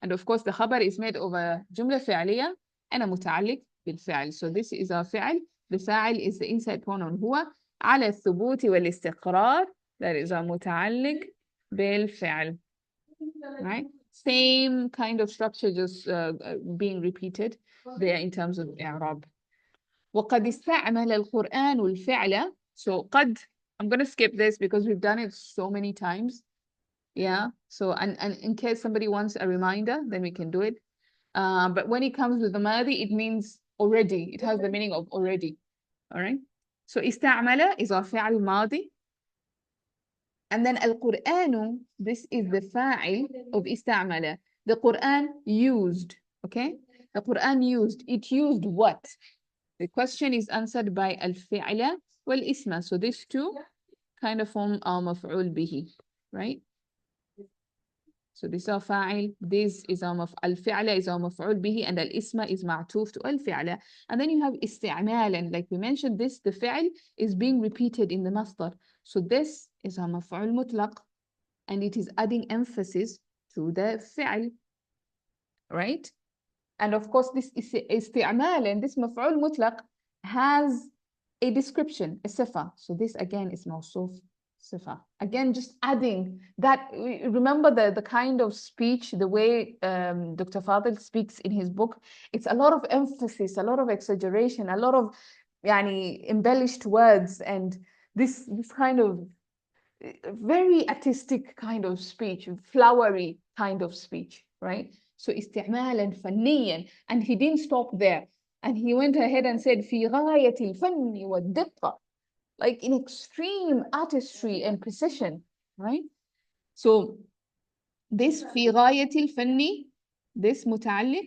And of course, the khabar is made of a jumla fi'aliyah and a muta'alliq بالفعل. So this is our fi'al. The fa'il is the inside pronoun هو. على الثبوت والاستقرار. That is our muta'alliq بالفعل. Right? Same kind of structure, just being repeated there in terms of i'rab. وقد استعمل القرآن الفعل. So قد, I'm going to skip this because we've done it so many times. Yeah. So and in case somebody wants a reminder, then we can do it. But when it comes with the madi, it means already. It has the meaning of already. All right. So استعمل is our فعل ماضي. And then القرآن, this is the fa'il of استعمل. The Quran used, okay? The Quran used. It used what? The question is answered by الفعل والاسم. So these two kind of form our مفعول به, right? So this is our fa'il, this is our الفعل is our مفعول به, and الاسم is معطوف to الفعل. And then you have استعمالا, like we mentioned, this, the فعل is being repeated in the masdar. So this is our مفعول مطلق, and it is adding emphasis to the فعل, right? And of course, this is استعمالا, this مفعول مطلق has a description, a sifa. So this again is موصوف sifa. Again, just adding that. Remember the kind of speech, the way Dr. Fadil speaks in his book. It's a lot of emphasis, a lot of exaggeration, a lot of embellished words, and this kind of very artistic kind of speech, flowery kind of speech, right? So استعمالا فنيا, and he didn't stop there, and he went ahead and said في غاية الفن والدقة, like in extreme artistry and precision, right? So this في غاية الفن, this متعلق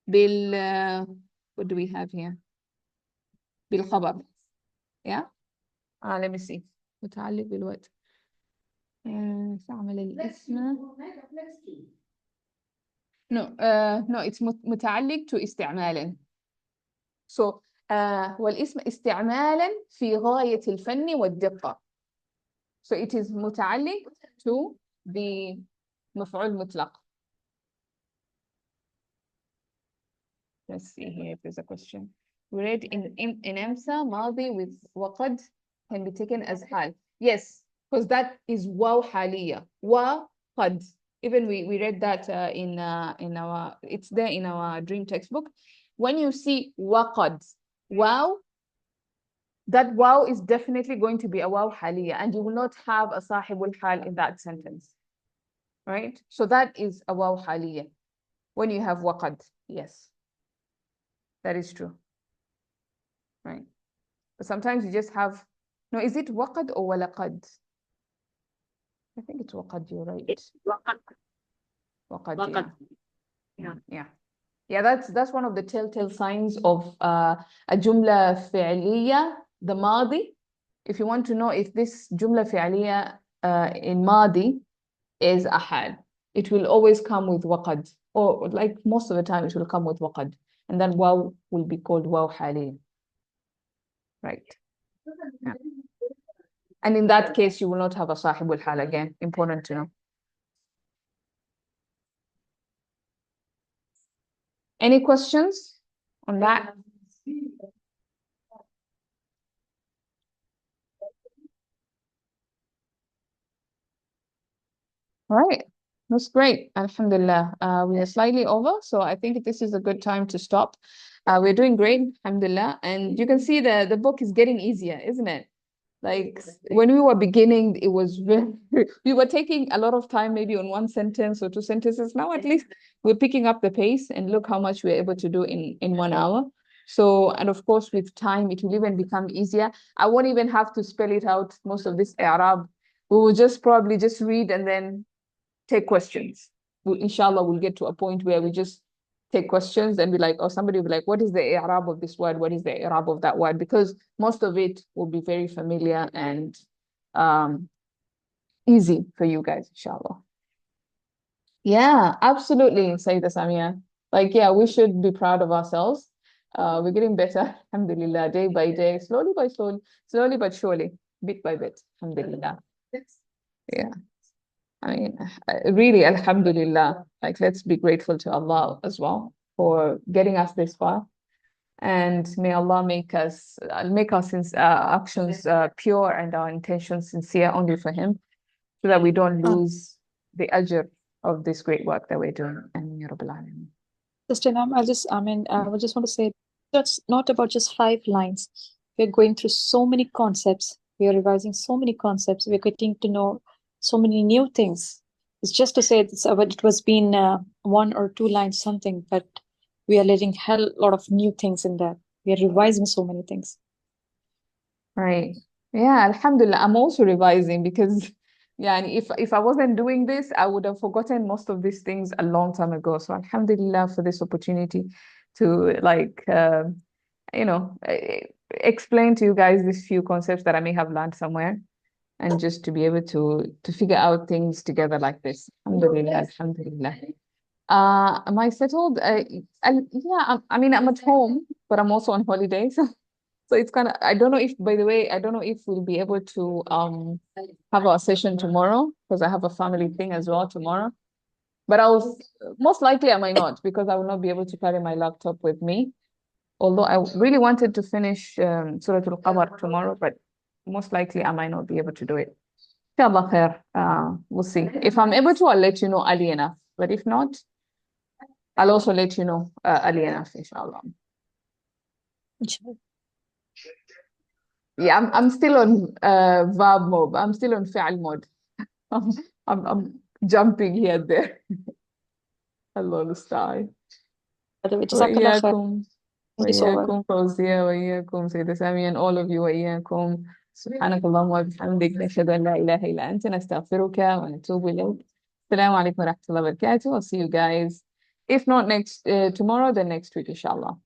بال what do we have here? بالخبر, yeah? Let me see. متعلق بالوقت. استعمل الاسم. No, it's متعلق to استعمالا. So والاسم استعمالا في غاية الفن والدقة. So it is متعلق to the مفعول مطلق. Let's see here if there's a question. We read in EMSA, ماضي with وقد can be taken as حال. Yes, because that is واو حالية. وقد. Even we read that in our, it's there in our dream textbook. When you see وقد, wow, that wow is definitely going to be a wow حالية, and you will not have a صاحب الحال in that sentence. Right? So that is a wow حالية. When you have وقد, yes. That is true. Right? But sometimes you just have, no, is it وقد or ولقد? I think it's وقد, you're right. It's waqad. وقد, Waqad. yeah. Yeah. Yeah, that's one of the telltale signs of a جملة فعلية, the ماضي. If you want to know if this جملة فعلية in ماضي is a حال, it will always come with وقد, or like most of the time it will come with وقد, and then واو will be called واو حالية. Right. Yeah. And in that case, you will not have a صاحب الحال again. Important to know. Any questions on that? All right, that's great. Alhamdulillah. We are slightly over, so I think this is a good time to stop. We're doing great, alhamdulillah. And you can see the book is getting easier, isn't it? Like when we were beginning, it was very, we were taking a lot of time, maybe on one sentence or two sentences. Now at least we're picking up the pace, and look how much we're able to do in 1 hour. So, and of course, with time, it will even become easier. I won't even have to spell it out, most of this Arab. We will just probably just read and then take questions. Inshallah, we'll get to a point where we just take questions and be like, or somebody will be like, what is the i'rab of this word? What is the i'rab of that word? Because most of it will be very familiar and easy for you guys, inshallah. Yeah, absolutely, Sayyida Samia. Like, yeah, we should be proud of ourselves. We're getting better, alhamdulillah, day by day, slowly but surely, bit by bit, alhamdulillah. Yeah. I mean, really, alhamdulillah, like let's be grateful to Allah as well for getting us this far. And may Allah make us, make our actions pure and our intentions sincere only for Him, so that we don't lose the ajr of this great work that we're doing. Ameen ya Rabbil Alameen. Sister Nam, I just want to say that's not about just 5 lines. We're going through so many concepts. We are revising so many concepts. We're getting to know so many new things. It's just to say it was been 1 or 2 lines something, but we are letting hell lot of new things in that. We are revising so many things. Right. Yeah, alhamdulillah. I'm also revising because, yeah, and if I wasn't doing this, I would have forgotten most of these things a long time ago. So alhamdulillah for this opportunity to like, you know, explain to you guys these few concepts that I may have learned somewhere, and just to be able to figure out things together like this. Alhamdulillah, alhamdulillah. Am I settled? Yeah, I mean, I'm at home, but I'm also on holiday. So it's kind of, I don't know if, by the way, I don't know if we'll be able to have our session tomorrow, because I have a family thing as well tomorrow. But most likely I might not, because I will not be able to carry my laptop with me. Although I really wanted to finish Surah Al-Qamar tomorrow, but most likely I might not be able to do it. Inshallah khair. We'll see. If I'm able to, I'll let you know early enough. But if not, I'll also let you know early enough, inshallah. Inshallah. Yeah, I'm still on verb mode. I'm still on فعل mode. I'm jumping here and there. Allah المستعان. Jazakallah khair. وإياكم Thank you so much. وإياكم فوزية وإياكم سيدة سامية, and all of you وإياكم. سبحانك اللهم وبحمدك نشهد أن لا إله إلا أنت نستغفرك ونتوب إليك. السلام عليكم ورحمة الله وبركاته. I'll see you guys. If not tomorrow, then next week, inshallah.